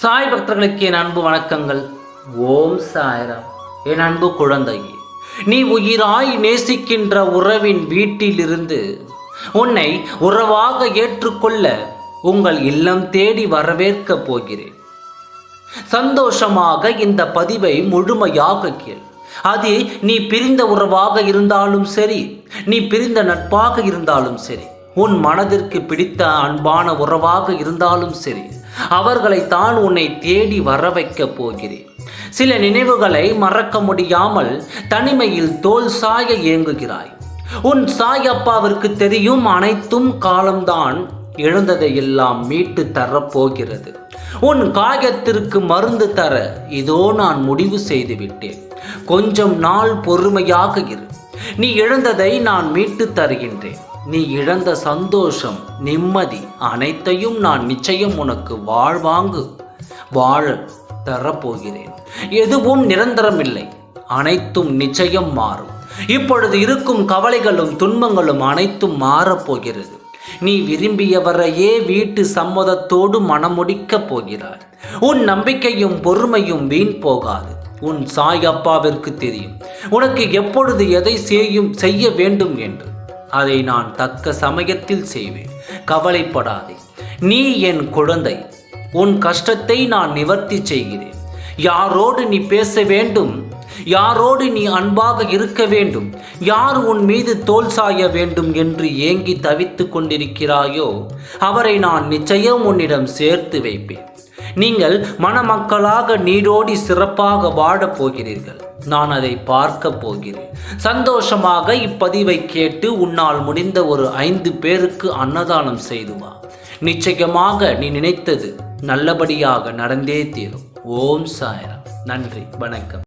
சாய் பக்தர்களுக்கு என் அன்பு வணக்கங்கள். ஓம் சாய்ராம். என் அன்பு குழந்தையே, நீ உயிராய் நேசிக்கின்ற உறவின் வீட்டிலிருந்து உன்னை உறவாக ஏற்றுக்கொள்ள உங்கள் இல்லம் தேடி வரவேற்கப் போகிறேன். சந்தோஷமாக இந்த பதிவை முழுமையாக கேள். அது நீ பிரிந்த உறவாக இருந்தாலும் சரி, நீ பிரிந்த நட்பாக இருந்தாலும் சரி, உன் மனதிற்கு பிடித்த அன்பான உறவாக இருந்தாலும் சரி, அவர்களை தான் உன்னை தேடி வர வைக்கப் போகிறேன். சில நினைவுகளை மறக்க முடியாமல் தனிமையில் தோல் சாய ஏங்குகிறாய். உன் சாயப்பாவிற்கு தெரியும், அனைத்தும் காலம்தான் இழந்ததை எல்லாம் மீட்டு தரப்போகிறது. உன் காயத்திற்கு மருந்து தர இதோ நான் முடிவு செய்து விட்டேன். கொஞ்சம் நாள் பொறுமையாக இரு. நீ இழந்ததை நான் மீட்டு தருகின்றேன். நீ இழந்த சந்தோஷம், நிம்மதி அனைத்தையும் நான் நிச்சயம் உனக்கு வாழ தரப்போகிறேன். எதுவும் நிரந்தரமில்லை, அனைத்தும் நிச்சயம் மாறும். இப்பொழுது இருக்கும் கவலைகளும் துன்பங்களும் அனைத்தும் மாறப்போகிறது. நீ விரும்பியவரையே வீட்டு சம்மதத்தோடு மனமுடிக்கப் போகிறாய். உன் நம்பிக்கையும் பொறுமையும் வீண் போகாது. உன் சாயப்பாவிற்கு தெரியும் உனக்கு எப்பொழுது எதை செய்ய வேண்டும் என்று. அதை நான் தக்க சமயத்தில் செய்வேன். கவலைப்படாதே, நீ என் குழந்தை. உன் கஷ்டத்தை நான் நிவர்த்தி செய்கிறேன். யாரோடு நீ பேச வேண்டும், யாரோடு நீ அன்பாக இருக்க வேண்டும், யார் உன் மீது தோல் சாய வேண்டும் என்று ஏங்கி தவித்து கொண்டிருக்கிறாயோ அவரை நான் நிச்சயம் உன்னிடம் சேர்த்து வைப்பேன். நீங்கள் மணமக்களாக நீடோடி சிறப்பாக வாழப் போகிறீர்கள். நான் அதை பார்க்க போகிறேன். சந்தோஷமாக இப்பதிவை கேட்டு உன்னால் முடிந்த ஒரு 5 பேருக்கு அன்னதானம் செய்து வா. நிச்சயமாக நீ நினைத்தது நல்லபடியாக நடந்தே தீரும். ஓம் சாய்ராம். நன்றி, வணக்கம்.